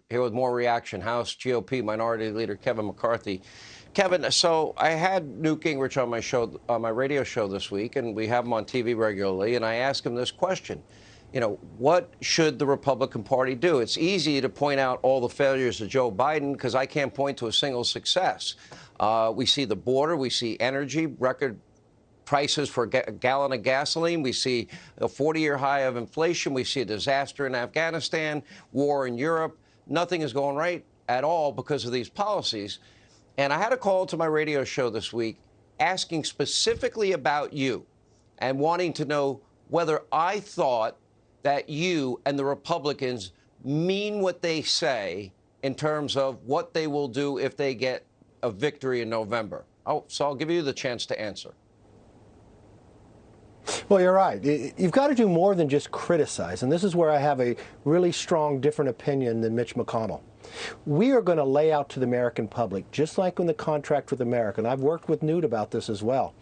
here with more reaction. House GOP Minority Leader Kevin McCarthy. Kevin, so I had Newt Gingrich on my show, on my radio show this week, and we have him on TV regularly, and I asked him this question. You know, what should the Republican Party do? It's easy to point out all the failures of Joe Biden because I can't point to a single success. We see the border, we see energy, record prices for a gallon of gasoline. We see a 40-year high of inflation. We see a disaster in Afghanistan, war in Europe. Nothing is going right at all because of these policies. And I had a call to my radio show this week asking specifically about you and wanting to know whether I thought that you and the Republicans mean what they say in terms of what they will do if they get a victory in November. So I'll give you the chance to answer. Well, you're right. You've got to do more than just criticize. And this is where I have a really strong, different opinion than Mitch McConnell. We are going to lay out to the American public, just like in the contract with America, and I've worked with Newt about this as well,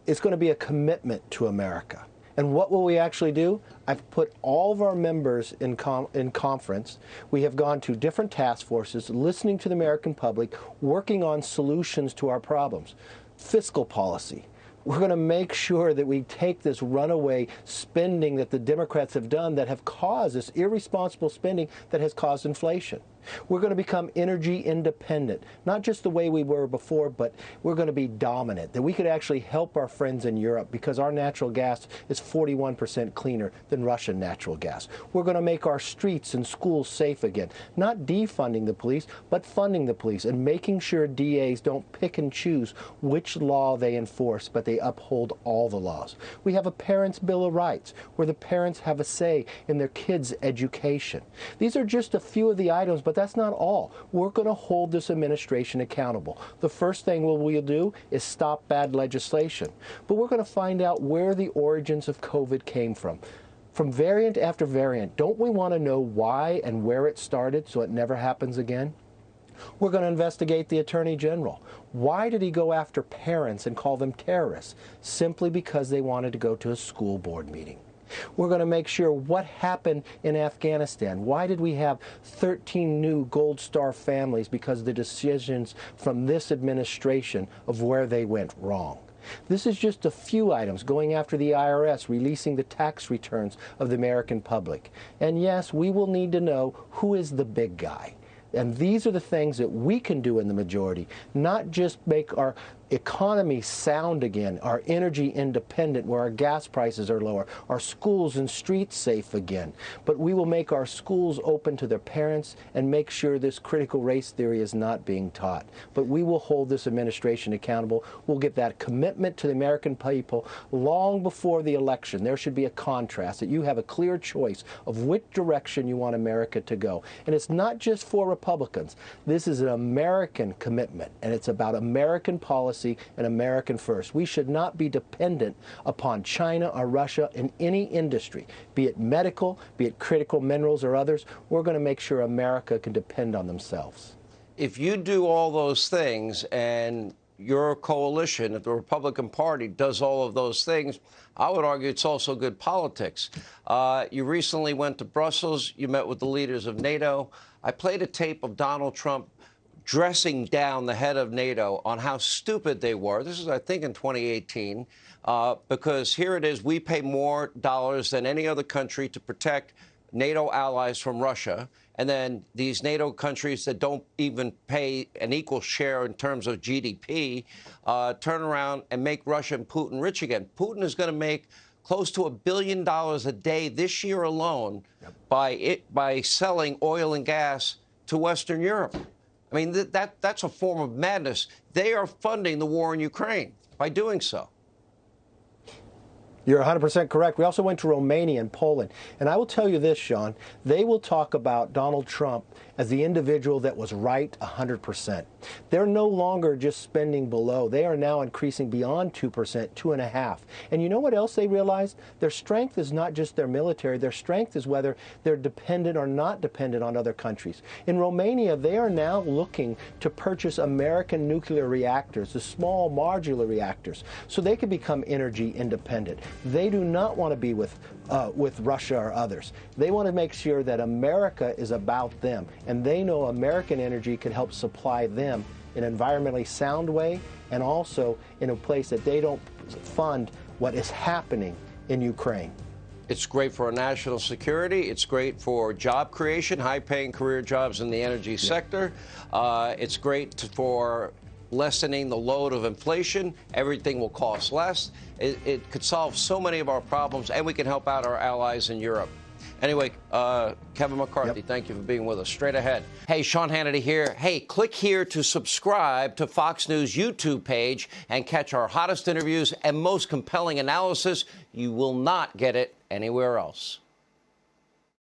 it's going to be a commitment to America. And what will we actually do? I've put all of our members in conference. We have gone to different task forces, listening to the American public, working on solutions to our problems. Fiscal policy. We're going to make sure that we take this runaway spending that the Democrats have done that have caused this irresponsible spending that has caused inflation. We're going to become energy independent, not just the way we were before, but we're going to be dominant, that we could actually help our friends in Europe because our natural gas is 41% cleaner than Russian natural gas. We're going to make our streets and schools safe again, not defunding the police, but funding the police and making sure DAs don't pick and choose which law they enforce, but they uphold all the laws. We have a Parents' Bill of Rights, where the parents have a say in their kids' education. These are just a few of the items, but that's not all. We're going to hold this administration accountable. The first thing we'll do is stop bad legislation. But we're going to find out where the origins of COVID came from variant after variant. Don't we want to know why and where it started so it never happens again? We're going to investigate the Attorney General. Why did he go after parents and call them terrorists? Simply because they wanted to go to a school board meeting. We're going to make sure what happened in Afghanistan. Why did we have 13 new Gold Star families because of the decisions from this administration of where they went wrong? This is just a few items, going after the IRS, releasing the tax returns of the American public. And yes, we will need to know who is the big guy. And these are the things that we can do in the majority, not just make our economy sound again, our energy independent where our gas prices are lower, our schools and streets safe again. But we will make our schools open to their parents and make sure this critical race theory is not being taught. But we will hold this administration accountable. We'll get that commitment to the American people long before the election. There should be a contrast, that you have a clear choice of which direction you want America to go. And it's not just for Republicans. This is an American commitment, and it's about American policy and American first. We should not be dependent upon China or Russia in any industry, be it medical, be it critical minerals or others. We're going to make sure America can depend on themselves. If you do all those things and your coalition, if the Republican Party does all of those things, I would argue it's also good politics. You recently went to Brussels. You met with the leaders of NATO. I played a tape of Donald Trump dressing down the head of NATO on how stupid they were. This is, I think, in 2018, because here it is, we pay more dollars than any other country to protect NATO allies from Russia. And then these NATO countries that don't even pay an equal share in terms of GDP turn around and make Russia and Putin rich again. Putin is going to make close to $1 billion a day this year alone by selling oil and gas to Western Europe. I mean, that's a form of madness. They are funding the war in Ukraine by doing so. You're 100% correct. We also went to Romania and Poland. And I will tell you this, Sean, they will talk about Donald Trump as the individual that was right 100%. They're no longer just spending below. They are now increasing beyond 2%, 2.5%. And you know what else they realize? Their strength is not just their military. Their strength is whether they're dependent or not dependent on other countries. In Romania, they are now looking to purchase American nuclear reactors, the small modular reactors, so they can become energy independent. They do not want to be with Russia or others. They want to make sure that America is about them, and they know American energy can help supply them in an environmentally sound way, and also in a place that they don't fund what is happening in Ukraine. It's great for our national security. It's great for job creation, high-paying career jobs in the energy sector. It's great for lessening the load of inflation. Everything will cost less. It could solve so many of our problems, and we can help out our allies in Europe. Anyway, Kevin McCarthy, thank you for being with us. Straight ahead. Hey, Sean Hannity here. Hey, click here to subscribe to Fox News YouTube page and catch our hottest interviews and most compelling analysis. You will not get it anywhere else.